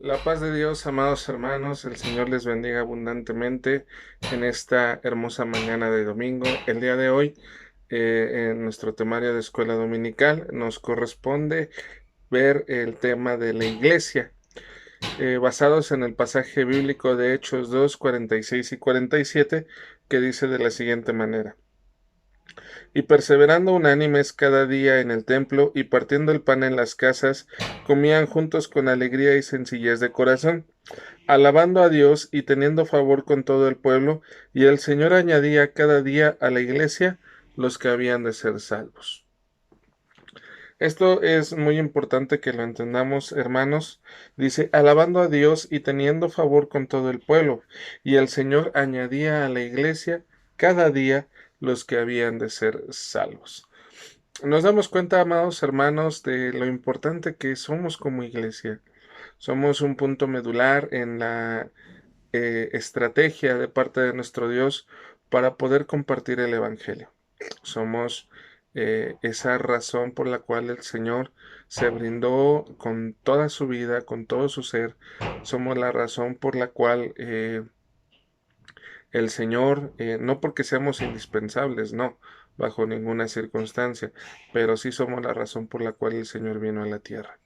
La paz de Dios, amados hermanos, el Señor les bendiga abundantemente en esta hermosa mañana de domingo. El día de hoy, en nuestro temario de escuela dominical, nos corresponde ver el tema de la iglesia, basados en el pasaje bíblico de Hechos 2, 46 y 47, que dice de la siguiente manera: Y perseverando unánimes cada día en el templo y partiendo el pan en las casas, comían juntos con alegría y sencillez de corazón, alabando a Dios y teniendo favor con todo el pueblo, y el Señor añadía cada día a la iglesia los que habían de ser salvos. Esto es muy importante que lo entendamos, hermanos. Dice, alabando a Dios y teniendo favor con todo el pueblo, y el Señor añadía a la iglesia cada día los que habían de ser salvos. Nos damos cuenta, amados hermanos, de lo importante que somos como iglesia. Somos un punto medular en la estrategia de parte de nuestro Dios para poder compartir el Evangelio. Somos esa razón por la cual el Señor se brindó con toda su vida, con todo su ser. Somos la razón por la cual el Señor, no porque seamos indispensables, no, bajo ninguna circunstancia, pero sí somos la razón por la cual el Señor vino a la tierra.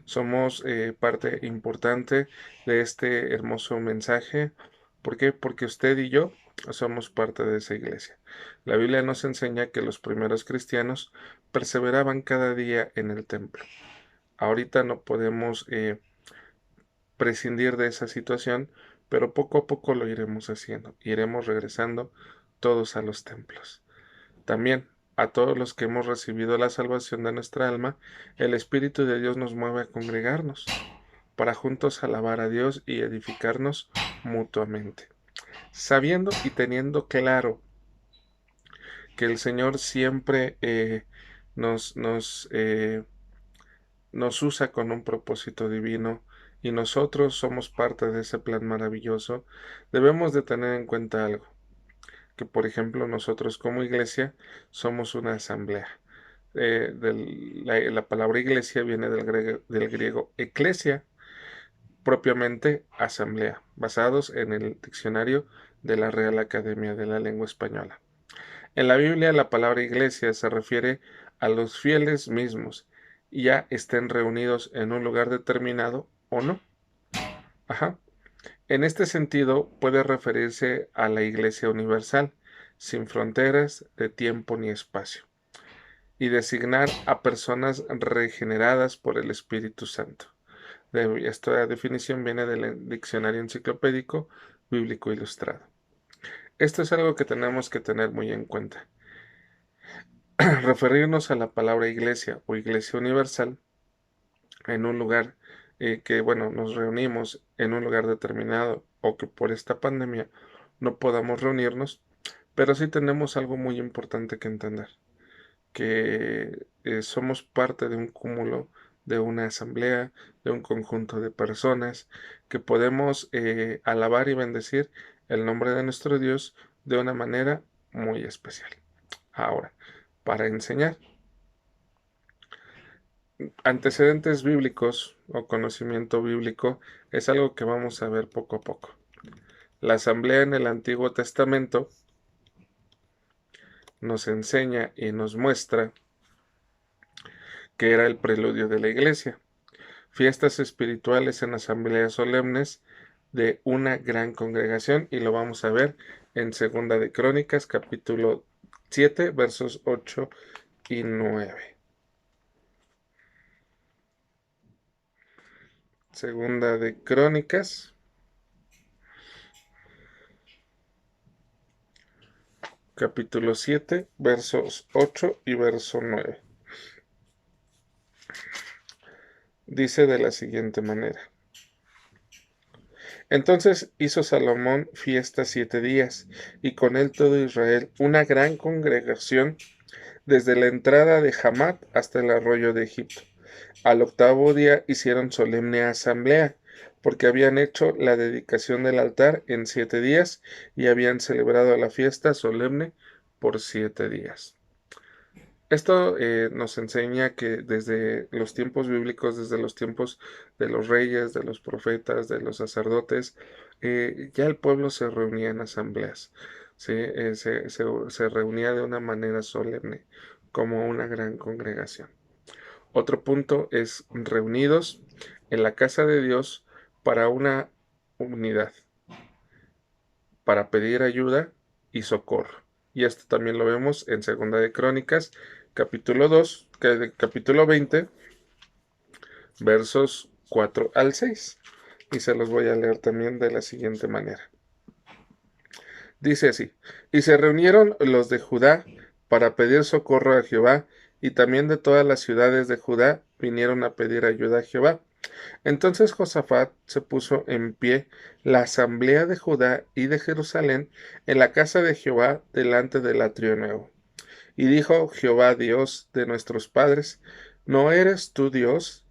Somos parte importante de este hermoso mensaje. ¿Por qué? Porque usted y yo somos parte de esa iglesia. La Biblia nos enseña que los primeros cristianos perseveraban cada día en el templo. Ahorita no podemos prescindir de esa situación, pero poco a poco lo iremos haciendo. Iremos regresando todos a los templos. También a todos los que hemos recibido la salvación de nuestra alma, el Espíritu de Dios nos mueve a congregarnos para juntos alabar a Dios y edificarnos mutuamente, sabiendo y teniendo claro que el Señor siempre nos, nos, eh, nos usa con un propósito divino y nosotros somos parte de ese plan maravilloso. Debemos de tener en cuenta algo, que por ejemplo nosotros como iglesia somos una asamblea. La palabra iglesia viene del griego eclesia, propiamente asamblea, basados en el diccionario de la Real Academia de la Lengua Española. En la Biblia la palabra iglesia se refiere a los fieles mismos, ya estén reunidos en un lugar determinado o no. Ajá. En este sentido puede referirse a la Iglesia universal, sin fronteras de tiempo ni espacio, y designar a personas regeneradas por el Espíritu Santo. Esta definición viene del Diccionario Enciclopédico Bíblico Ilustrado. Esto es algo que tenemos que tener muy en cuenta. Referirnos a la palabra iglesia o iglesia universal en un lugar bueno, nos reunimos en un lugar determinado o que por esta pandemia no podamos reunirnos, pero sí tenemos algo muy importante que entender, que somos parte de un cúmulo, de una asamblea, de un conjunto de personas, que podemos alabar y bendecir el nombre de nuestro Dios de una manera muy especial. Ahora, para enseñar antecedentes bíblicos o conocimiento bíblico es algo que vamos a ver poco a poco. La asamblea en el Antiguo Testamento nos enseña y nos muestra que era el preludio de la iglesia. Fiestas espirituales en asambleas solemnes de una gran congregación, y lo vamos a ver en Segunda de Crónicas, capítulo 7, versos 8 y 9. Segunda de Crónicas, capítulo 7, versos 8 y verso 9. Dice de la siguiente manera: Entonces hizo Salomón fiesta 7 días, y con él todo Israel, una gran congregación, desde la entrada de Hamat hasta el arroyo de Egipto. Al octavo día hicieron solemne asamblea, porque habían hecho la dedicación del altar en 7 días, y habían celebrado la fiesta solemne por 7 días. Esto nos enseña que desde los tiempos bíblicos, desde los tiempos de los reyes, de los profetas, de los sacerdotes, ya el pueblo se reunía en asambleas, ¿sí? Se reunía de una manera solemne, como una gran congregación. Otro punto es reunidos en la casa de Dios para una unidad, para pedir ayuda y socorro. Y esto también lo vemos en Segunda de Crónicas, capítulo 2, capítulo 20, versos 4 al 6. Y se los voy a leer también de la siguiente manera. Dice así: y se reunieron los de Judá para pedir socorro a Jehová, y también de todas las ciudades de Judá vinieron a pedir ayuda a Jehová. Entonces Josafat se puso en pie la asamblea de Judá y de Jerusalén en la casa de Jehová delante del atrio nuevo. Y dijo Jehová, Dios de nuestros padres: ¿no eres tú Dios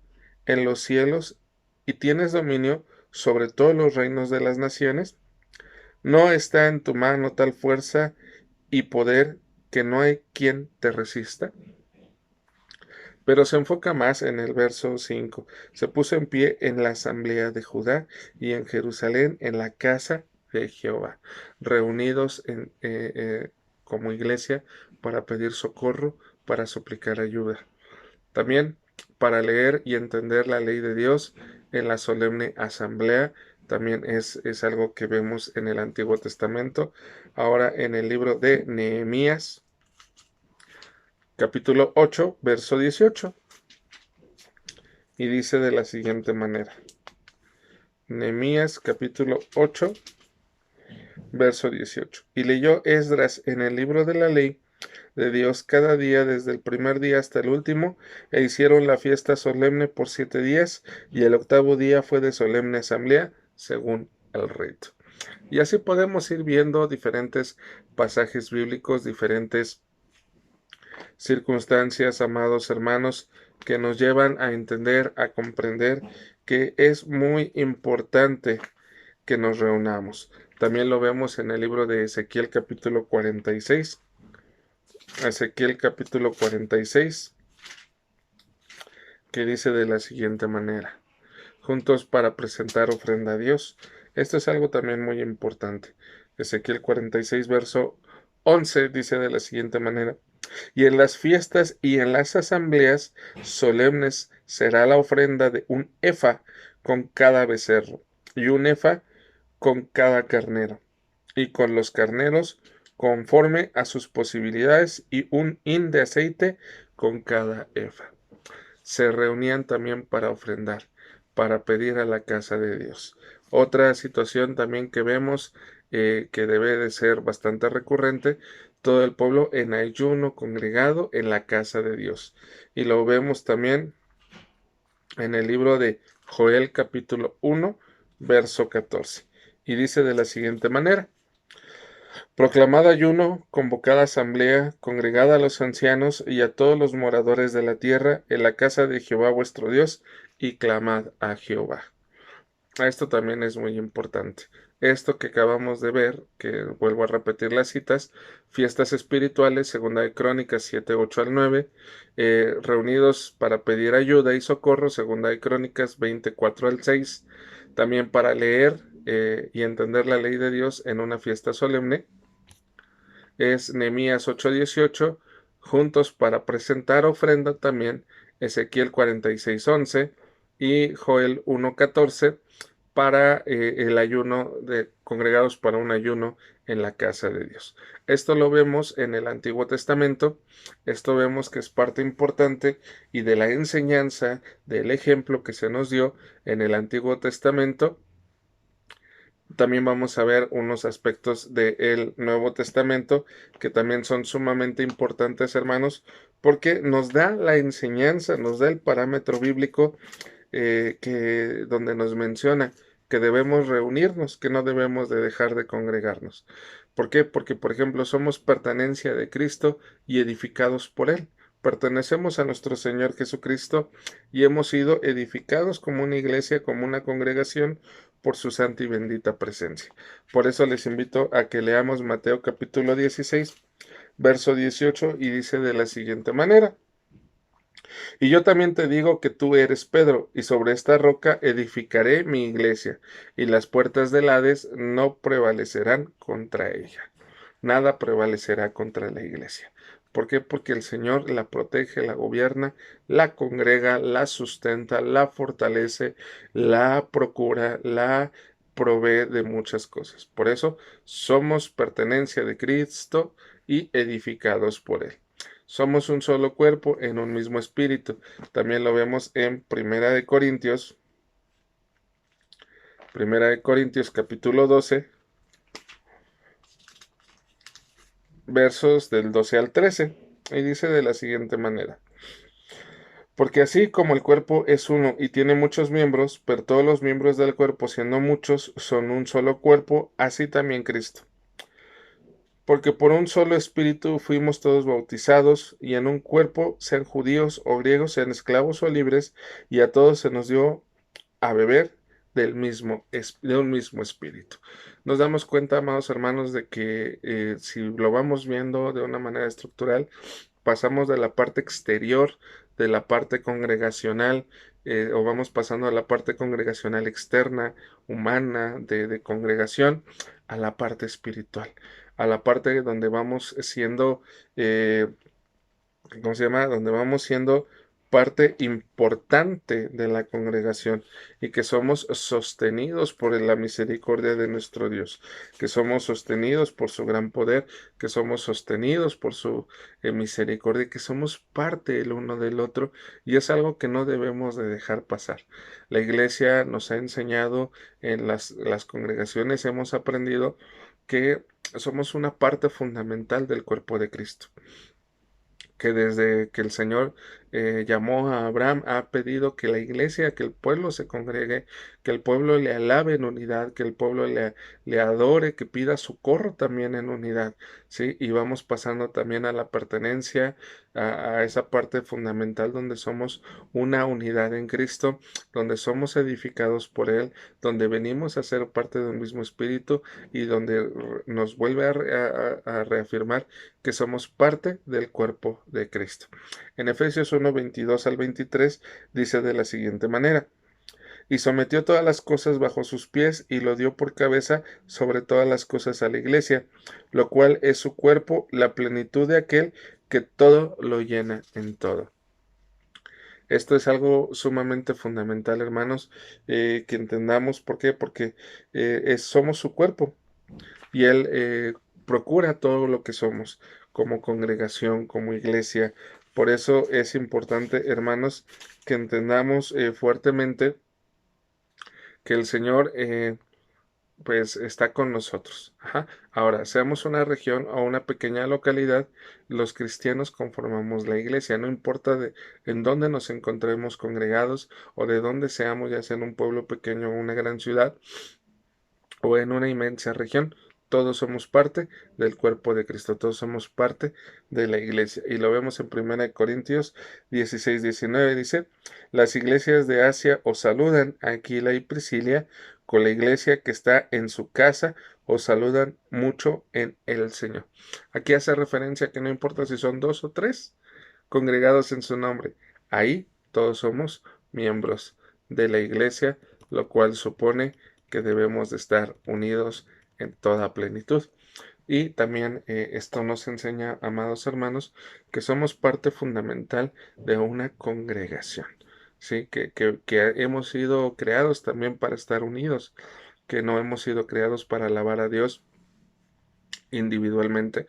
en los cielos y tienes dominio sobre todos los reinos de las naciones? ¿No está en tu mano tal fuerza y poder que no hay quien te resista? Pero se enfoca más en el verso 5. Se puso en pie en la asamblea de Judá y en Jerusalén en la casa de Jehová, reunidos como iglesia para pedir socorro, para suplicar ayuda. También para leer y entender la ley de Dios en la solemne asamblea. También es algo que vemos en el Antiguo Testamento. Ahora en el libro de Nehemías, capítulo 8, verso 18. Y dice de la siguiente manera. Nehemías capítulo 8, verso 18. Y leyó Esdras en el libro de la ley de Dios cada día desde el primer día hasta el último, e hicieron la fiesta solemne por 7 días, y el octavo día fue de solemne asamblea, según el rito. Y así podemos ir viendo diferentes pasajes bíblicos, diferentes circunstancias, amados hermanos, que nos llevan a entender, a comprender que es muy importante que nos reunamos. También lo vemos en el libro de Ezequiel capítulo 46. Ezequiel capítulo 46, que dice de la siguiente manera: juntos para presentar ofrenda a Dios. Esto es algo también muy importante. Ezequiel 46, verso 11 dice de la siguiente manera: y en las fiestas y en las asambleas solemnes será la ofrenda de un efa con cada becerro, y un efa con cada carnero, y con los carneros conforme a sus posibilidades, y un hin de aceite con cada efa. Se reunían también para ofrendar, para pedir a la casa de Dios. Otra situación también que vemos que debe de ser bastante recurrente: todo el pueblo en ayuno congregado en la casa de Dios. Y lo vemos también en el libro de Joel capítulo 1, verso 14. Y dice de la siguiente manera: proclamad ayuno, convocad asamblea, congregad a los ancianos y a todos los moradores de la tierra en la casa de Jehová vuestro Dios, y clamad a Jehová. Esto también es muy importante. Esto que acabamos de ver, que vuelvo a repetir las citas: fiestas espirituales, segunda de Crónicas 7, 8 al 9, reunidos para pedir ayuda y socorro, segunda de Crónicas 24 al 6, también para leer y entender la ley de Dios en una fiesta solemne, es Nehemías 8:18, juntos para presentar ofrenda también Ezequiel 46:11 y Joel 1:14 para el ayuno de congregados para un ayuno en la casa de Dios. Esto lo vemos en el Antiguo Testamento. Esto vemos que es parte importante y de la enseñanza del ejemplo que se nos dio en el Antiguo Testamento. También vamos a ver unos aspectos del Nuevo Testamento que también son sumamente importantes, hermanos, porque nos da la enseñanza, nos da el parámetro bíblico donde nos menciona que debemos reunirnos, que no debemos de dejar de congregarnos. ¿Por qué? Porque, por ejemplo, somos pertenencia de Cristo y edificados por Él. Pertenecemos a nuestro Señor Jesucristo y hemos sido edificados como una iglesia, como una congregación, por su santa y bendita presencia. Por eso les invito a que leamos Mateo capítulo 16, Verso 18, y dice de la siguiente manera: y yo también te digo que tú eres Pedro, y sobre esta roca edificaré mi iglesia, y las puertas del Hades no prevalecerán contra ella. Nada prevalecerá contra la iglesia. ¿Por qué? Porque el Señor la protege, la gobierna, la congrega, la sustenta, la fortalece, la procura, la provee de muchas cosas. Por eso somos pertenencia de Cristo y edificados por Él. Somos un solo cuerpo en un mismo espíritu. También lo vemos en Primera de Corintios capítulo 12, versos del 12 al 13. Y dice de la siguiente manera: porque así como el cuerpo es uno y tiene muchos miembros, pero todos los miembros del cuerpo, siendo muchos, son un solo cuerpo, así también Cristo. Porque por un solo espíritu fuimos todos bautizados, y en un cuerpo, sean judíos o griegos, sean esclavos o libres, y a todos se nos dio a beber de un mismo espíritu. Nos damos cuenta, amados hermanos, de que si lo vamos viendo de una manera estructural, pasamos de la parte exterior, de la parte congregacional, o vamos pasando a la parte congregacional externa, humana, de congregación, a la parte espiritual, a la parte donde vamos siendo, ¿cómo se llama? Donde vamos siendo parte importante de la congregación, y que somos sostenidos por la misericordia de nuestro Dios, que somos sostenidos por su gran poder, que somos sostenidos por su misericordia, que somos parte el uno del otro, y es algo que no debemos de dejar pasar. La iglesia nos ha enseñado, en las congregaciones hemos aprendido que somos una parte fundamental del cuerpo de Cristo, que desde que el Señor llamó a Abraham, ha pedido que la iglesia, que el pueblo se congregue, que el pueblo le alabe en unidad, que el pueblo le adore, que pida socorro también en unidad, ¿sí? Y vamos pasando también a la pertenencia, a esa parte fundamental donde somos una unidad en Cristo, donde somos edificados por Él, donde venimos a ser parte de un mismo espíritu, y donde nos vuelve a reafirmar que somos parte del cuerpo de Cristo. En Efesios 1, 22 al 23 dice de la siguiente manera: y sometió todas las cosas bajo sus pies, y lo dio por cabeza sobre todas las cosas a la iglesia, lo cual es su cuerpo, la plenitud de aquel que todo lo llena en todo. Esto es algo sumamente fundamental, hermanos, que entendamos. ¿Por qué? Porque somos su cuerpo, y Él procura todo lo que somos como congregación, como iglesia. Por eso es importante, hermanos, que entendamos fuertemente que el Señor pues está con nosotros. Ajá. Ahora, seamos una región o una pequeña localidad, los cristianos conformamos la iglesia, no importa en dónde nos encontremos congregados, o de dónde seamos, ya sea en un pueblo pequeño o una gran ciudad, o en una inmensa región. Todos somos parte del cuerpo de Cristo, todos somos parte de la iglesia. Y lo vemos en 1 Corintios 16, 19, dice: las iglesias de Asia os saludan, Aquila y Priscila, con la iglesia que está en su casa, os saludan mucho en el Señor. Aquí hace referencia a que no importa si son dos o tres congregados en su nombre, ahí todos somos miembros de la iglesia, lo cual supone que debemos de estar unidos en toda plenitud. Y también esto nos enseña, amados hermanos, que somos parte fundamental de una congregación, ¿sí? Que hemos sido creados también para estar unidos, que no hemos sido creados para alabar a Dios individualmente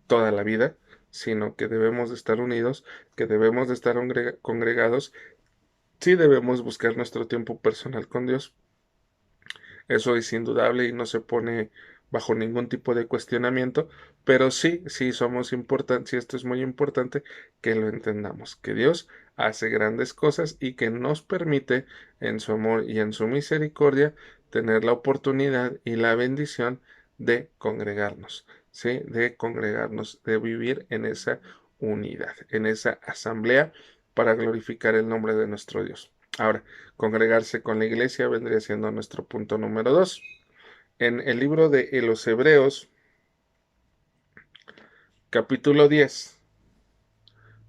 toda la vida, sino que debemos de estar unidos, que debemos de estar congregados. Sí debemos buscar nuestro tiempo personal con Dios, eso es indudable y no se pone bajo ningún tipo de cuestionamiento, pero sí somos importantes, sí, esto es muy importante que lo entendamos, que Dios hace grandes cosas y que nos permite en su amor y en su misericordia tener la oportunidad y la bendición de congregarnos, ¿sí? De congregarnos, de vivir en esa unidad, en esa asamblea para glorificar el nombre de nuestro Dios. Ahora, congregarse con la iglesia vendría siendo nuestro punto número 2. En el libro de los Hebreos, capítulo 10,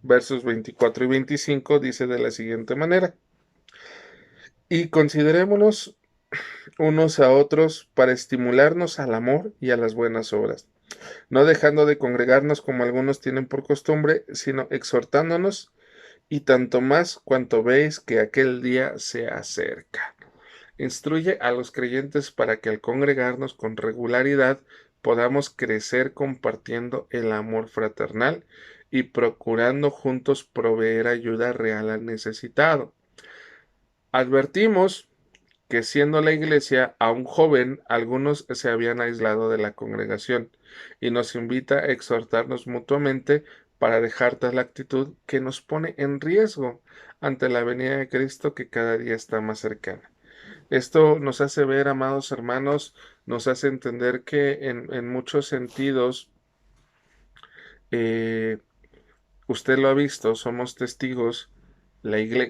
versos 24 y 25 dice de la siguiente manera: y considerémonos unos a otros para estimularnos al amor y a las buenas obras, no dejando de congregarnos como algunos tienen por costumbre, sino exhortándonos, y tanto más cuanto veis que aquel día se acerca. Instruye a los creyentes para que al congregarnos con regularidad podamos crecer compartiendo el amor fraternal y procurando juntos proveer ayuda real al necesitado. Advertimos que siendo la iglesia aún joven, algunos se habían aislado de la congregación, y nos invita a exhortarnos mutuamente para dejar tal actitud que nos pone en riesgo ante la venida de Cristo, que cada día está más cercana. Esto nos hace ver, amados hermanos, nos hace entender que en muchos sentidos, eh, usted lo ha visto, somos testigos,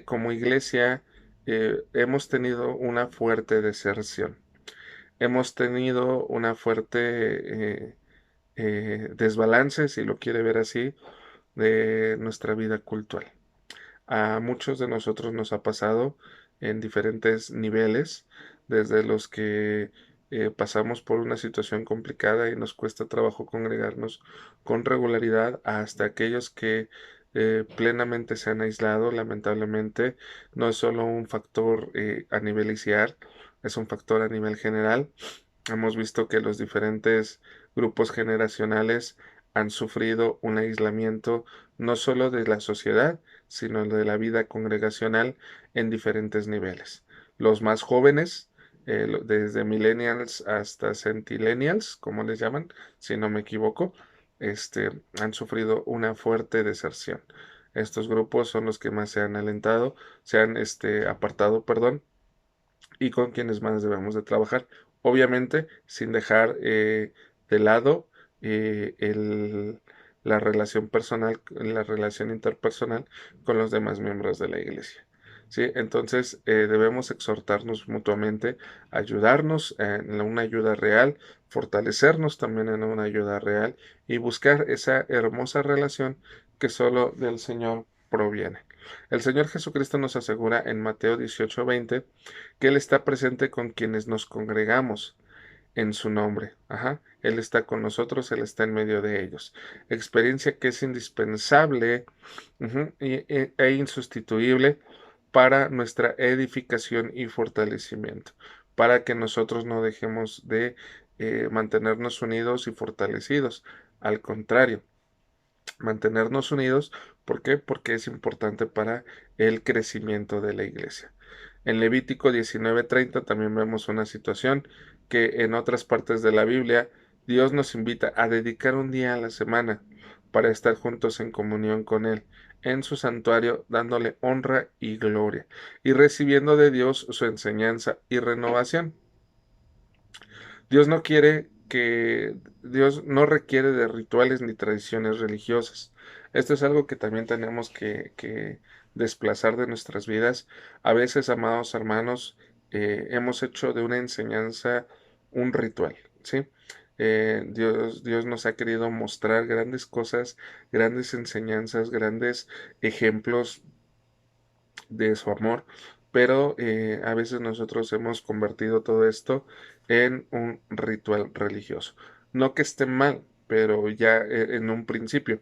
como iglesia hemos tenido una fuerte deserción, hemos tenido una fuerte desbalance, si lo quiere ver así, de nuestra vida cultural. A muchos de nosotros nos ha pasado en diferentes niveles, desde los que pasamos por una situación complicada y nos cuesta trabajo congregarnos con regularidad, hasta aquellos que plenamente se han aislado. Lamentablemente, no es solo un factor a nivel ICIAR, es un factor a nivel general. Hemos visto que los diferentes grupos generacionales han sufrido un aislamiento no solo de la sociedad, sino de la vida congregacional en diferentes niveles. Los más jóvenes, desde millennials hasta centennials, como les llaman, si no me equivoco, han sufrido una fuerte deserción. Estos grupos son los que más se han alentado, se han apartado, perdón, y con quienes más debemos de trabajar. Obviamente, sin dejar de lado la relación personal, la relación interpersonal con los demás miembros de la iglesia. ¿Sí? Entonces, debemos exhortarnos mutuamente, ayudarnos en una ayuda real, fortalecernos también en una ayuda real y buscar esa hermosa relación que solo del Señor proviene. El Señor Jesucristo nos asegura en Mateo 18:20 que Él está presente con quienes nos congregamos en su nombre. Ajá. Él está con nosotros, Él está en medio de ellos. Experiencia que es indispensable, e insustituible para nuestra edificación y fortalecimiento, para que nosotros no dejemos de mantenernos unidos y fortalecidos. Al contrario, mantenernos unidos. ¿Por qué? Porque es importante para el crecimiento de la iglesia. En Levítico 19:30 también vemos una situación que en otras partes de la Biblia Dios nos invita a dedicar un día a la semana para estar juntos en comunión con Él, en su santuario, dándole honra y gloria y recibiendo de Dios su enseñanza y renovación. Dios no quiere que, Dios no requiere de rituales ni tradiciones religiosas. Esto es algo que también tenemos que desplazar de nuestras vidas. A veces, amados hermanos, hemos hecho de una enseñanza un ritual, ¿sí? Dios nos ha querido mostrar grandes cosas, grandes enseñanzas, grandes ejemplos de su amor, pero a veces nosotros hemos convertido todo esto en un ritual religioso. No que esté mal, pero ya en un principio,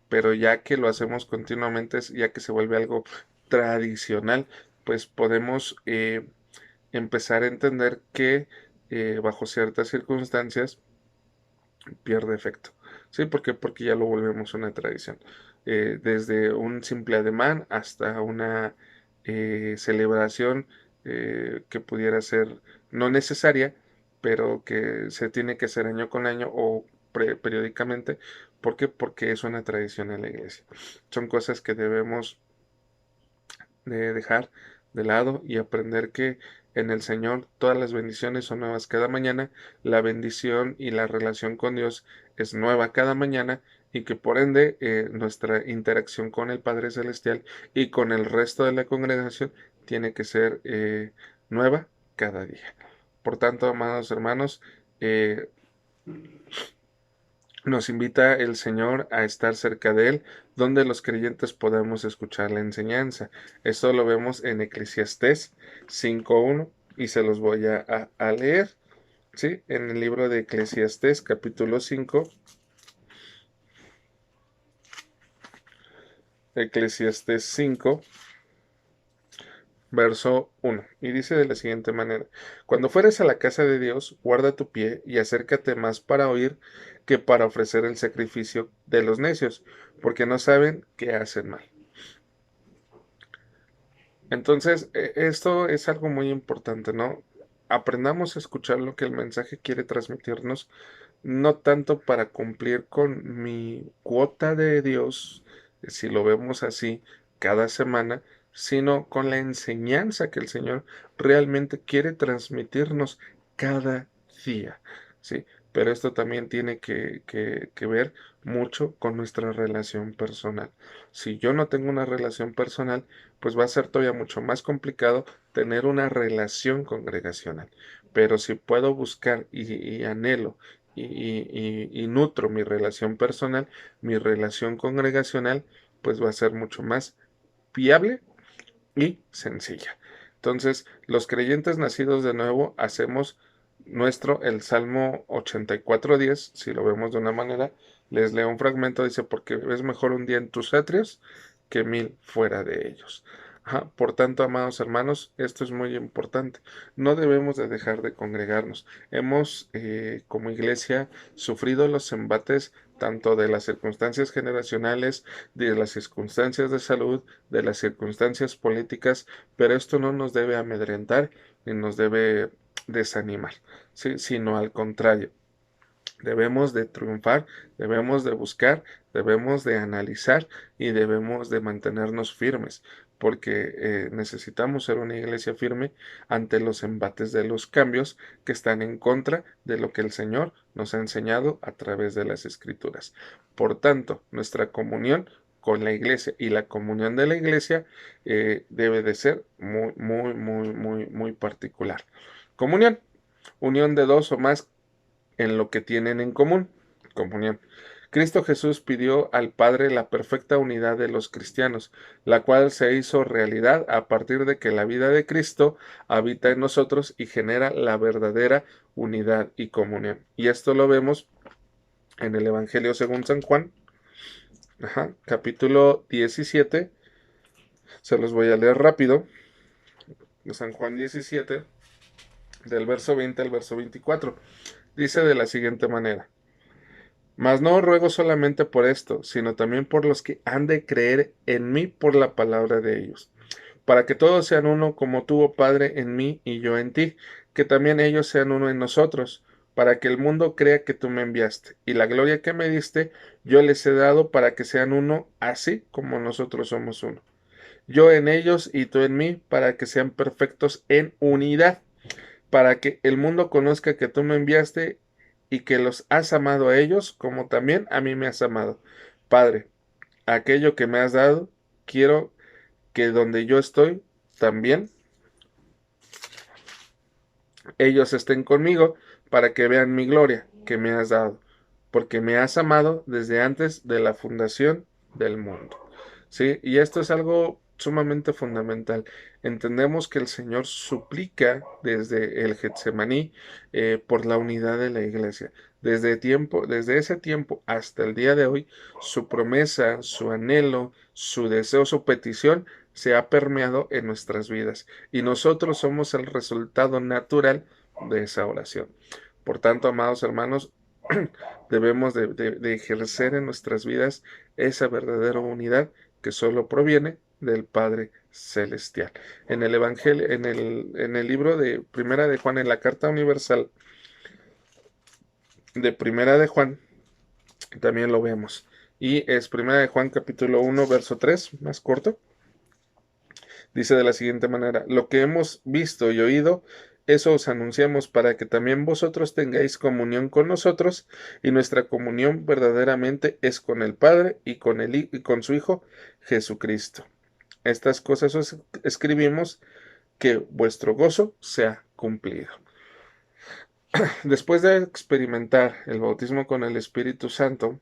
pero ya que lo hacemos continuamente, ya que se vuelve algo tradicional, pues podemos empezar a entender que bajo ciertas circunstancias pierde efecto. ¿Sí? ¿Por qué? Porque ya lo volvemos una tradición. Desde un simple ademán hasta una celebración que pudiera ser no necesaria, pero que se tiene que hacer año con año o periódicamente. ¿Por qué? Porque es una tradición en la iglesia. Son cosas que debemos de dejar de lado y aprender que en el Señor todas las bendiciones son nuevas cada mañana, la bendición y la relación con Dios es nueva cada mañana, y que por ende nuestra interacción con el Padre Celestial y con el resto de la congregación tiene que ser nueva cada día. Por tanto, amados hermanos, eh, Nos invita el Señor a estar cerca de Él, donde los creyentes podemos escuchar la enseñanza. Esto lo vemos en Eclesiastés 5.1 y se los voy a leer, ¿sí? En el libro de Eclesiastés capítulo 5, Eclesiastés 5, verso 1, y dice de la siguiente manera: Cuando fueres a la casa de Dios, guarda tu pie y acércate más para oír que para ofrecer el sacrificio de los necios, porque no saben que hacen mal. Entonces, esto es algo muy importante, ¿no? Aprendamos a escuchar lo que el mensaje quiere transmitirnos, no tanto para cumplir con mi cuota de Dios, si lo vemos así, cada semana, sino con la enseñanza que el Señor realmente quiere transmitirnos cada día, ¿sí? Pero esto también tiene que ver mucho con nuestra relación personal. Si yo no tengo una relación personal, pues va a ser todavía mucho más complicado tener una relación congregacional. Pero si puedo buscar y anhelo y nutro mi relación personal, mi relación congregacional, pues va a ser mucho más viable y sencilla. Entonces, los creyentes nacidos de nuevo hacemos nuestro el Salmo 84:10, si lo vemos de una manera, les leo un fragmento, dice: porque es mejor un día en tus atrios que 1000 fuera de ellos. Ajá. Por tanto, amados hermanos, esto es muy importante. No debemos de dejar de congregarnos. Hemos, como iglesia, sufrido los embates tanto de las circunstancias generacionales, de las circunstancias de salud, de las circunstancias políticas, pero esto no nos debe amedrentar ni nos debe desanimar, ¿sí? Sino al contrario. Debemos de triunfar, debemos de buscar, debemos de analizar y debemos de mantenernos firmes, porque necesitamos ser una iglesia firme ante los embates de los cambios que están en contra de lo que el Señor nos ha enseñado a través de las Escrituras. Por tanto, nuestra comunión con la iglesia y la comunión de la iglesia debe de ser muy, muy, muy, muy, muy particular. Comunión, unión de dos o más en lo que tienen en común, comunión. Cristo Jesús pidió al Padre la perfecta unidad de los cristianos, la cual se hizo realidad a partir de que la vida de Cristo habita en nosotros y genera la verdadera unidad y comunión. Y esto lo vemos en el Evangelio según San Juan, capítulo 17, se los voy a leer rápido, de San Juan 17, del verso 20 al verso 24. Dice de la siguiente manera: Mas no ruego solamente por esto, sino también por los que han de creer en mí por la palabra de ellos, para que todos sean uno como tú, oh Padre, en mí y yo en ti, que también ellos sean uno en nosotros, para que el mundo crea que tú me enviaste, y la gloria que me diste yo les he dado para que sean uno, así como nosotros somos uno. Yo en ellos y tú en mí, para que sean perfectos en unidad, para que el mundo conozca que tú me enviaste y que los has amado a ellos como también a mí me has amado. Padre, aquello que me has dado, quiero que donde yo estoy, también ellos estén conmigo para que vean mi gloria que me has dado, porque me has amado desde antes de la fundación del mundo. ¿Sí? Y esto es algo sumamente fundamental. Entendemos que el Señor suplica desde el Getsemaní por la unidad de la iglesia. Desde ese tiempo hasta el día de hoy, su promesa, su anhelo, su deseo, su petición se ha permeado en nuestras vidas y nosotros somos el resultado natural de esa oración. Por tanto, amados hermanos, debemos de ejercer en nuestras vidas esa verdadera unidad que solo proviene del Padre Celestial. En el Evangelio, en el libro de Primera de Juan, en la Carta Universal de Primera de Juan, también lo vemos. Y es Primera de Juan capítulo 1, verso 3, más corto. Dice de la siguiente manera: lo que hemos visto y oído, eso os anunciamos para que también vosotros tengáis comunión con nosotros, y nuestra comunión verdaderamente es con el Padre y con su Hijo Jesucristo. Estas cosas os escribimos, que vuestro gozo sea cumplido. Después de experimentar el bautismo con el Espíritu Santo,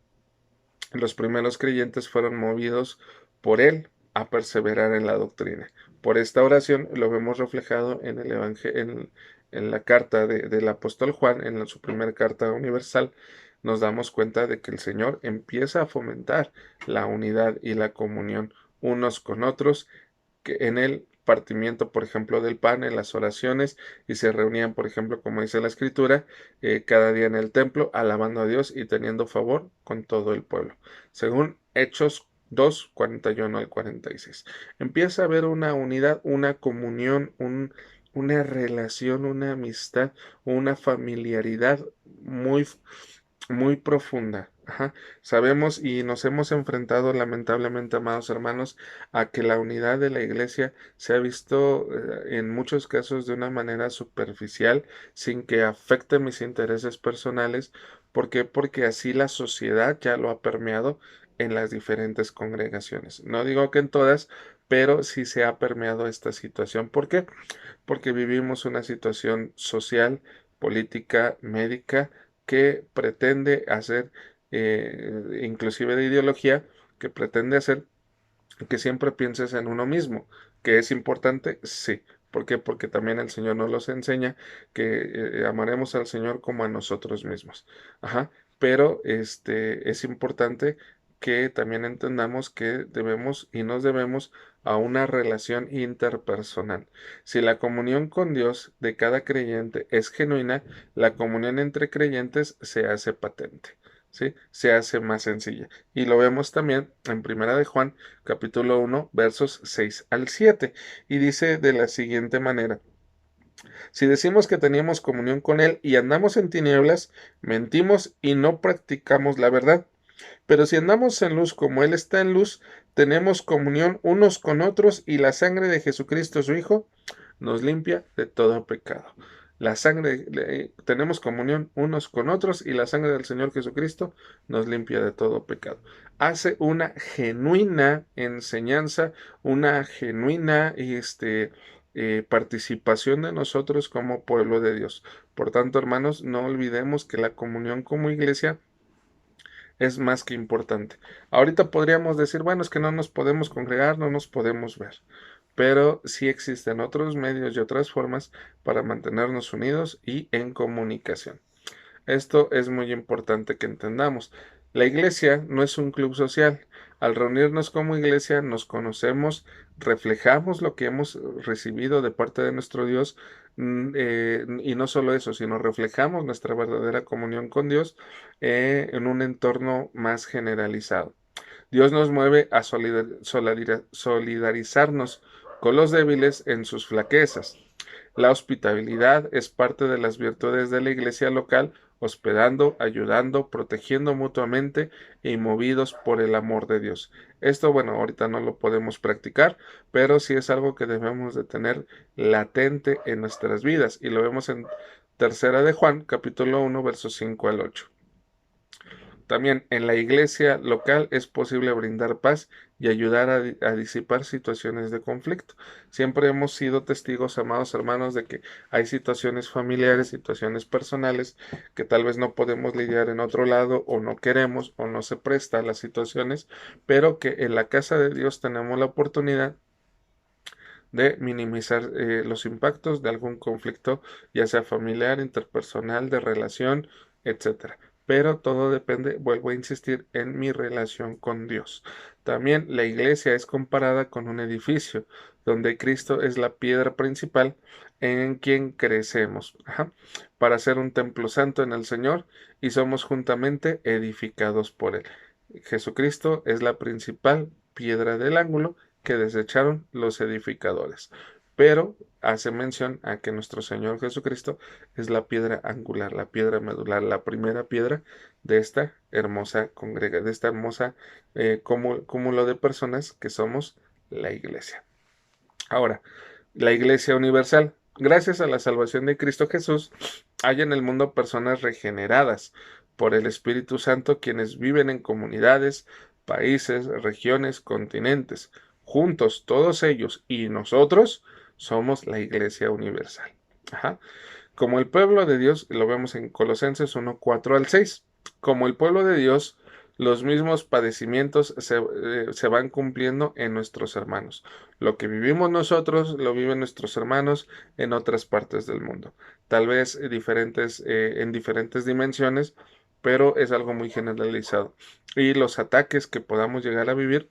los primeros creyentes fueron movidos por él a perseverar en la doctrina. Por esta oración lo vemos reflejado en el en la carta del apóstol Juan, en su primera carta universal. Nos damos cuenta de que el Señor empieza a fomentar la unidad y la comunión unos con otros, que en el partimiento, por ejemplo, del pan, en las oraciones, y se reunían, por ejemplo, como dice la escritura, cada día en el templo, alabando a Dios y teniendo favor con todo el pueblo. Según Hechos 2, 41 al 46. Empieza a haber una unidad, una comunión, una relación, una amistad, una familiaridad muy profunda. Ajá. Sabemos y nos hemos enfrentado lamentablemente, amados hermanos, a que la unidad de la iglesia se ha visto en muchos casos de una manera superficial, sin que afecte mis intereses personales. ¿Por qué? Porque así la sociedad ya lo ha permeado en las diferentes congregaciones. No digo que en todas, pero sí se ha permeado esta situación. ¿Por qué? Porque vivimos una situación social, política, médica, que pretende hacer, inclusive de ideología, que pretende hacer que siempre pienses en uno mismo. ¿Que es importante? Sí. ¿Por qué? Porque también el Señor nos los enseña que amaremos al Señor como a nosotros mismos. Ajá. Pero es importante que también entendamos que debemos y nos debemos a una relación interpersonal. Si la comunión con Dios de cada creyente es genuina, la comunión entre creyentes se hace patente. ¿Sí? Se hace más sencilla. Y lo vemos también en Primera de Juan, capítulo 1, versos 6 al 7, y dice de la siguiente manera: si decimos que teníamos comunión con Él y andamos en tinieblas, mentimos y no practicamos la verdad. Pero si andamos en luz como Él está en luz, tenemos comunión unos con otros y la sangre de Jesucristo, su Hijo, nos limpia de todo pecado. La sangre, tenemos comunión unos con otros y la sangre del Señor Jesucristo nos limpia de todo pecado. Hace una genuina enseñanza, una genuina participación de nosotros como pueblo de Dios. Por tanto, hermanos, no olvidemos que la comunión como iglesia es más que importante. Ahorita podríamos decir, bueno, es que no nos podemos congregar, no nos podemos ver, pero sí existen otros medios y otras formas para mantenernos unidos y en comunicación. Esto es muy importante que entendamos. La iglesia no es un club social. Al reunirnos como iglesia nos conocemos, reflejamos lo que hemos recibido de parte de nuestro Dios, y no solo eso, sino reflejamos nuestra verdadera comunión con Dios en un entorno más generalizado. Dios nos mueve a solidarizarnos con los débiles en sus flaquezas. La hospitalidad es parte de las virtudes de la iglesia local, hospedando, ayudando, protegiendo mutuamente y movidos por el amor de Dios. Esto, bueno, ahorita no lo podemos practicar, pero sí es algo que debemos de tener latente en nuestras vidas, y lo vemos en Tercera de Juan, capítulo 1, versos 5 al 8. También en la iglesia local es posible brindar paz y ayudar a disipar situaciones de conflicto. Siempre hemos sido testigos, amados hermanos, de que hay situaciones familiares, situaciones personales que tal vez no podemos lidiar en otro lado, o no queremos, o no se presta a las situaciones, pero que en la casa de Dios tenemos la oportunidad de minimizar los impactos de algún conflicto, ya sea familiar, interpersonal, de relación, etcétera. Pero todo depende, vuelvo a insistir, en mi relación con Dios. También la iglesia es comparada con un edificio, donde Cristo es la piedra principal en quien crecemos, para ser un templo santo en el Señor, y somos juntamente edificados por Él. Jesucristo es la principal piedra del ángulo que desecharon los edificadores. Pero hace mención a que nuestro Señor Jesucristo es la piedra angular, la piedra medular, la primera piedra de esta hermosa congregación, de esta hermosa cúmulo de personas que somos la iglesia. Ahora, la iglesia universal. Gracias a la salvación de Cristo Jesús, hay en el mundo personas regeneradas por el Espíritu Santo, quienes viven en comunidades, países, regiones, continentes. Juntos, todos ellos y nosotros somos la iglesia universal. Ajá. Como el pueblo de Dios, lo vemos en Colosenses 1:4 al 6, como el pueblo de Dios, los mismos padecimientos se van cumpliendo en nuestros hermanos. Lo que vivimos nosotros, lo viven nuestros hermanos en otras partes del mundo. Tal vez en diferentes dimensiones, pero es algo muy generalizado. Y los ataques que podamos llegar a vivir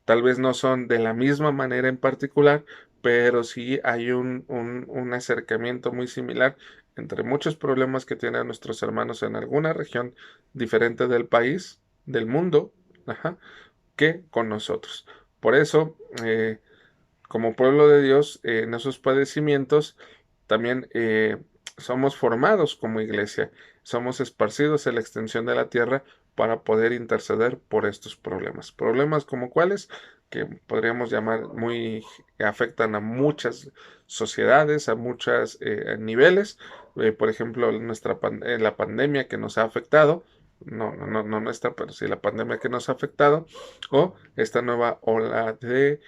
tal vez no son de la misma manera en particular, pero sí hay un acercamiento muy similar entre muchos problemas que tienen nuestros hermanos en alguna región diferente del país, del mundo, ajá, que con nosotros. Por eso, como pueblo de Dios, en esos padecimientos también somos formados como iglesia, somos esparcidos en la extensión de la tierra para poder interceder por estos problemas. Problemas como cuáles, que podríamos llamar afectan a muchas sociedades, a muchos niveles. Por ejemplo, la pandemia que nos ha afectado, no nuestra, pero sí la pandemia que nos ha afectado, o esta nueva ola de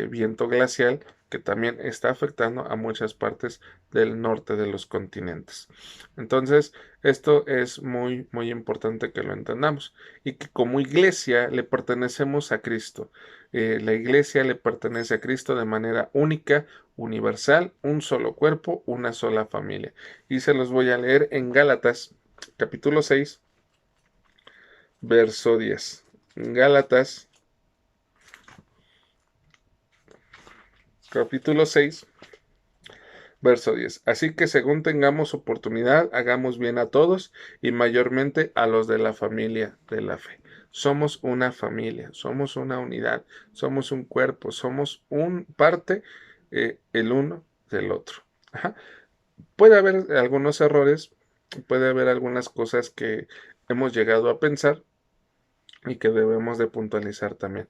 viento glacial que también está afectando a muchas partes del norte de los continentes. Entonces, esto es muy, muy importante que lo entendamos y que como iglesia le pertenecemos a Cristo. La iglesia le pertenece a Cristo de manera única, universal, un solo cuerpo, una sola familia. Y se los voy a leer en Gálatas, capítulo 6, verso 10. Gálatas, capítulo 6, verso 10. Así que según tengamos oportunidad, hagamos bien a todos y mayormente a los de la familia de la fe. Somos una familia, somos una unidad, somos un cuerpo, somos un parte el uno del otro. Ajá. Puede haber algunos errores, puede haber algunas cosas que hemos llegado a pensar y que debemos de puntualizar también.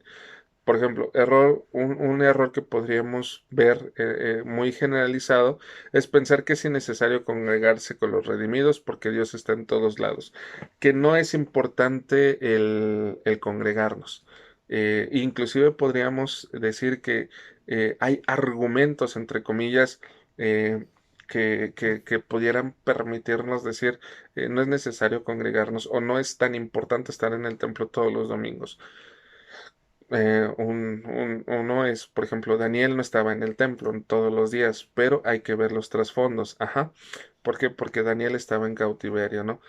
Por ejemplo, un error que podríamos ver muy generalizado es pensar que es innecesario congregarse con los redimidos porque Dios está en todos lados, que no es importante el congregarnos. Inclusive podríamos decir que hay argumentos, entre comillas, eh, que pudieran permitirnos decir no es necesario congregarnos o no es tan importante estar en el templo todos los domingos. Uno es, por ejemplo, Daniel no estaba en el templo todos los días, pero hay que ver los trasfondos. Ajá. ¿Por qué? Porque Daniel estaba en cautiverio, ¿no?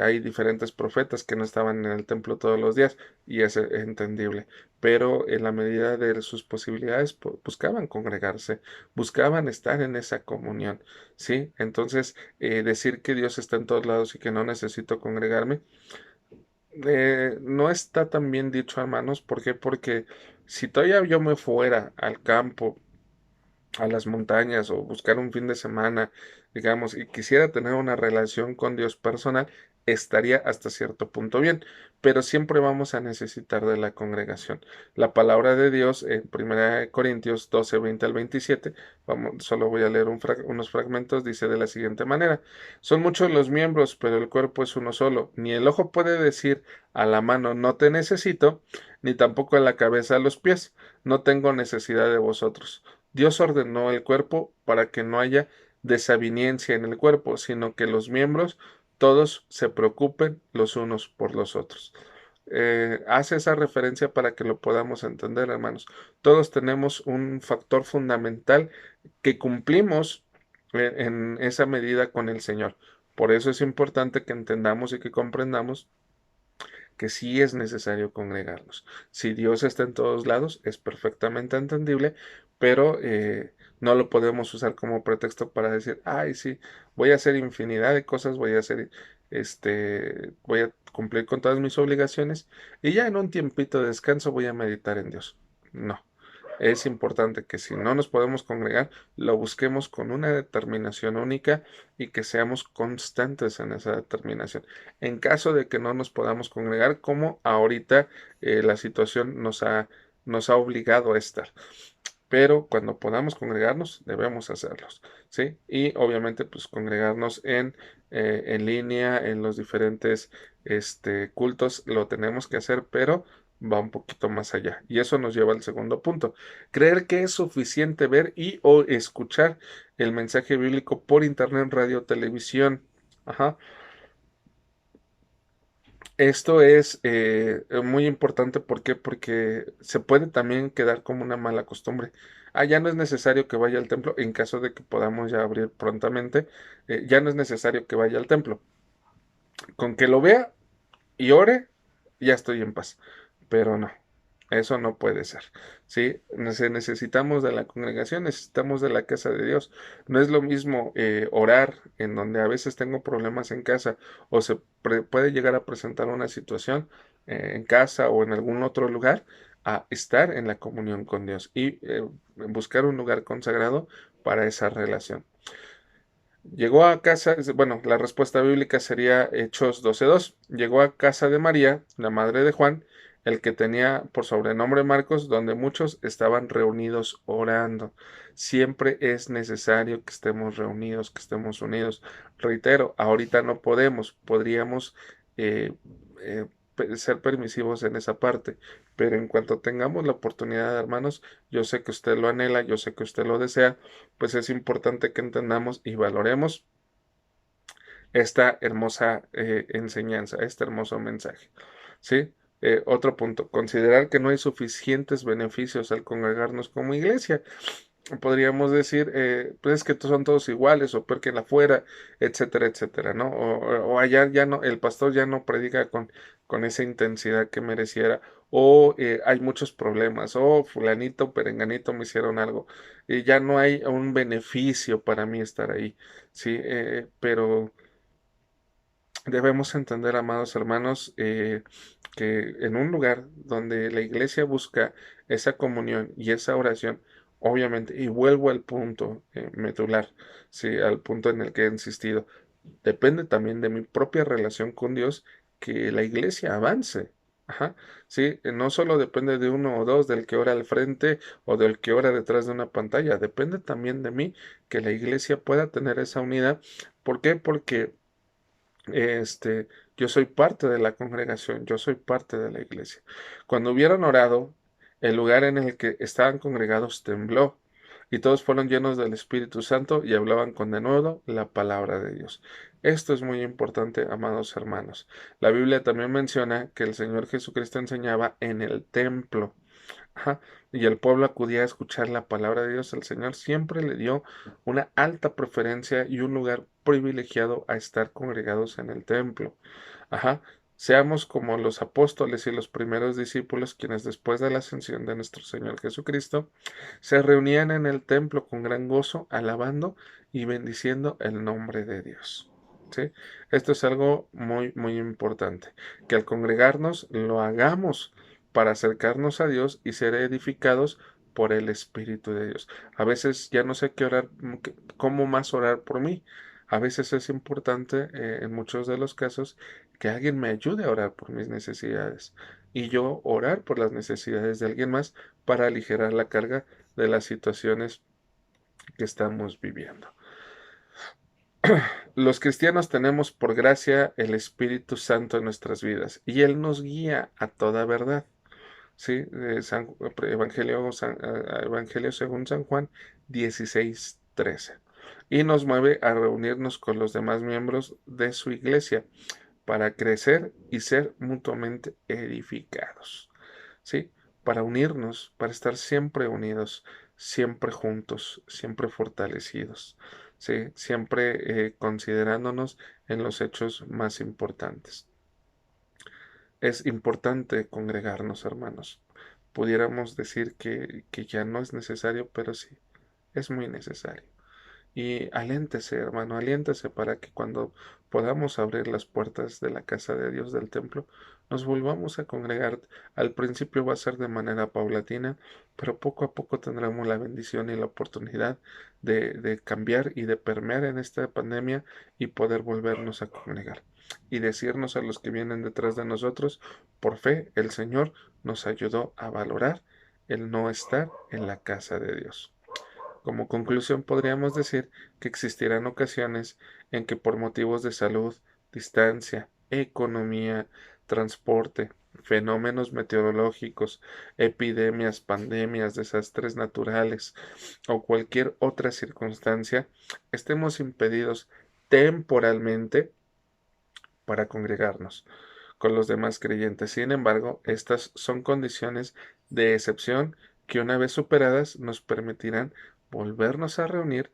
Hay diferentes profetas que no estaban en el templo todos los días y es entendible, pero en la medida de sus posibilidades buscaban congregarse, buscaban estar en esa comunión, ¿sí? Entonces, decir que Dios está en todos lados y que no necesito congregarme no está tan bien dicho, hermanos. ¿Por qué? Porque si todavía yo me fuera al campo, a las montañas o buscar un fin de semana, digamos, y quisiera tener una relación con Dios personal, estaría hasta cierto punto bien, pero siempre vamos a necesitar de la congregación. La palabra de Dios en 1 Corintios 12, 20 al 27, solo voy a leer unos fragmentos, dice de la siguiente manera: son muchos los miembros, pero el cuerpo es uno solo. Ni el ojo puede decir a la mano, no te necesito, ni tampoco a la cabeza a los pies, no tengo necesidad de vosotros. Dios ordenó el cuerpo para que no haya desaveniencia en el cuerpo, sino que los miembros todos se preocupen los unos por los otros. Hace esa referencia para que lo podamos entender, hermanos. Todos tenemos un factor fundamental que cumplimos en esa medida con el Señor. Por eso es importante que entendamos y que comprendamos que sí es necesario congregarnos. Si Dios está en todos lados, es perfectamente entendible, pero no lo podemos usar como pretexto para decir, ay, sí, voy a hacer infinidad de cosas, voy a cumplir con todas mis obligaciones y ya en un tiempito de descanso voy a meditar en Dios. No. Es importante que si no nos podemos congregar, lo busquemos con una determinación única y que seamos constantes en esa determinación. En caso de que no nos podamos congregar, como ahorita la situación nos ha obligado a estar. Pero cuando podamos congregarnos, debemos hacerlos, ¿sí? Y obviamente, pues congregarnos en línea, en los diferentes cultos, lo tenemos que hacer, pero va un poquito más allá. Y eso nos lleva al segundo punto. Creer que es suficiente ver y o escuchar el mensaje bíblico por internet, radio, televisión. Ajá. Esto es muy importante. ¿Por qué? Porque se puede también quedar como una mala costumbre. Ya no es necesario que vaya al templo en caso de que podamos ya abrir prontamente. Ya no es necesario que vaya al templo. Con que lo vea y ore, ya estoy en paz. Pero no, eso no puede ser. ¿Sí? Necesitamos de la congregación, necesitamos de la casa de Dios. No es lo mismo orar en donde a veces tengo problemas en casa o puede llegar a presentar una situación en casa o en algún otro lugar, a estar en la comunión con Dios y buscar un lugar consagrado para esa relación. Llegó a casa, bueno, la respuesta bíblica sería Hechos 12:2. Llegó a casa de María, la madre de Juan, el que tenía por sobrenombre Marcos, donde muchos estaban reunidos orando. Siempre es necesario que estemos reunidos, que estemos unidos. Reitero, ahorita no podríamos eh, eh, ser permisivos en esa parte, pero en cuanto tengamos la oportunidad, hermanos, yo sé que usted lo anhela, yo sé que usted lo desea, pues es importante que entendamos y valoremos esta hermosa enseñanza, este hermoso mensaje. ¿Sí? Otro punto, considerar que no hay suficientes beneficios al congregarnos como iglesia. Podríamos decir, pues es que son todos iguales, o porque afuera, etcétera, etcétera, ¿no? O allá ya no, el pastor ya no predica con esa intensidad que mereciera, o hay muchos problemas, o fulanito, perenganito me hicieron algo, y ya no hay un beneficio para mí estar ahí, ¿sí? Pero debemos entender, amados hermanos, que en un lugar donde la iglesia busca esa comunión y esa oración, obviamente, y vuelvo al punto medular, sí, al punto en el que he insistido, depende también de mi propia relación con Dios que la iglesia avance. Ajá, sí, no solo depende de uno o dos, del que ora al frente o del que ora detrás de una pantalla, depende también de mí que la iglesia pueda tener esa unidad. ¿Por qué? Porque yo soy parte de la congregación, yo soy parte de la iglesia. Cuando hubieron orado, el lugar en el que estaban congregados tembló y todos fueron llenos del Espíritu Santo y hablaban con denuedo la palabra de Dios. Esto es muy importante, amados hermanos. La Biblia también menciona que el Señor Jesucristo enseñaba en el templo. Ajá. Y el pueblo acudía a escuchar la palabra de Dios. El Señor siempre le dio una alta preferencia y un lugar privilegiado a estar congregados en el templo. Ajá. Seamos como los apóstoles y los primeros discípulos, quienes después de la ascensión de nuestro Señor Jesucristo se reunían en el templo con gran gozo, alabando y bendiciendo el nombre de Dios. ¿Sí? Esto es algo muy, muy importante, que al congregarnos lo hagamos para acercarnos a Dios y ser edificados por el Espíritu de Dios. A veces ya no sé qué orar, cómo más orar por mí. A veces es importante, en muchos de los casos, que alguien me ayude a orar por mis necesidades y yo orar por las necesidades de alguien más para aligerar la carga de las situaciones que estamos viviendo. Los cristianos tenemos por gracia el Espíritu Santo en nuestras vidas y Él nos guía a toda verdad. Sí, Evangelio según San Juan 16:13. Y nos mueve a reunirnos con los demás miembros de su iglesia para crecer y ser mutuamente edificados. ¿Sí? Para unirnos, para estar siempre unidos, siempre juntos, siempre fortalecidos. ¿Sí? Siempre considerándonos en los hechos más importantes. Es importante congregarnos, hermanos. Pudiéramos decir que ya no es necesario, pero sí, es muy necesario. Y aliéntese, hermano, aliéntese para que cuando podamos abrir las puertas de la casa de Dios del templo, nos volvamos a congregar. Al principio va a ser de manera paulatina, pero poco a poco tendremos la bendición y la oportunidad de cambiar y de permear en esta pandemia y poder volvernos a congregar. Y decirnos a los que vienen detrás de nosotros, por fe, el Señor nos ayudó a valorar el no estar en la casa de Dios. Como conclusión, podríamos decir que existirán ocasiones en que por motivos de salud, distancia, economía, transporte fenómenos meteorológicos, epidemias, pandemias, desastres naturales o cualquier otra circunstancia, estemos impedidos temporalmente para congregarnos con los demás creyentes. Sin embargo, estas son condiciones de excepción que una vez superadas nos permitirán volvernos a reunir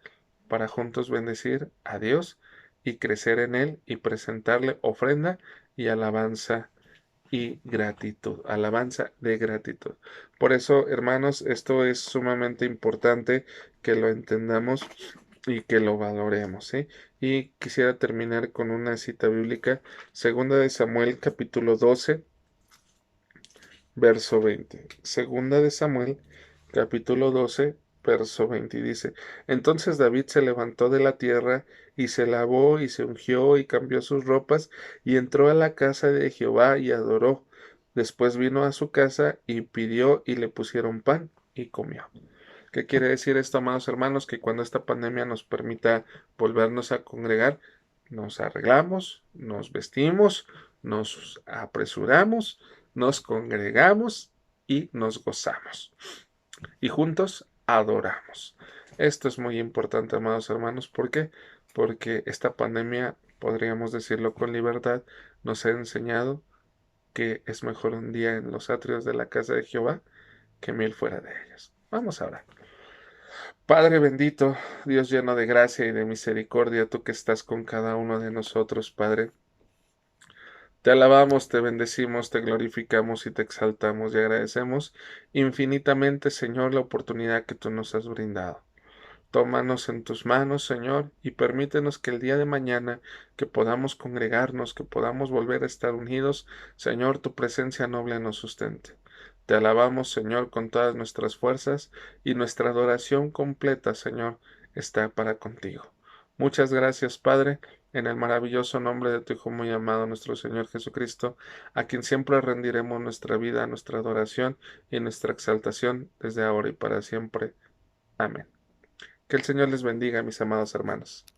para juntos bendecir a Dios y crecer en Él y presentarle ofrenda y alabanza y gratitud, alabanza de gratitud. Por eso, hermanos, esto es sumamente importante que lo entendamos y que lo valoremos, ¿sí? Y quisiera terminar con una cita bíblica, segunda de Samuel capítulo 12, verso 20. Segunda de Samuel capítulo 12, verso 20 y dice, entonces David se levantó de la tierra y se lavó y se ungió y cambió sus ropas y entró a la casa de Jehová y adoró. Después vino a su casa y pidió y le pusieron pan y comió. ¿Qué quiere decir esto, amados hermanos? Que cuando esta pandemia nos permita volvernos a congregar, nos arreglamos, nos vestimos, nos apresuramos, nos congregamos y nos gozamos. Y juntos adoramos. Esto es muy importante, amados hermanos. ¿Por qué? Porque esta pandemia, podríamos decirlo con libertad, nos ha enseñado que es mejor un día en los atrios de la casa de Jehová que mil fuera de ellas. Vamos a orar. Padre bendito, Dios lleno de gracia y de misericordia, tú que estás con cada uno de nosotros, Padre. Te alabamos, te bendecimos, te glorificamos y te exaltamos y agradecemos infinitamente, Señor, la oportunidad que tú nos has brindado. Tómanos en tus manos, Señor, y permítenos que el día de mañana que podamos congregarnos, que podamos volver a estar unidos, Señor, tu presencia noble nos sustente. Te alabamos, Señor, con todas nuestras fuerzas y nuestra adoración completa, Señor, está para contigo. Muchas gracias, Padre, en el maravilloso nombre de tu Hijo muy amado, nuestro Señor Jesucristo, a quien siempre rendiremos nuestra vida, nuestra adoración y nuestra exaltación desde ahora y para siempre. Amén. Que el Señor les bendiga, mis amados hermanos.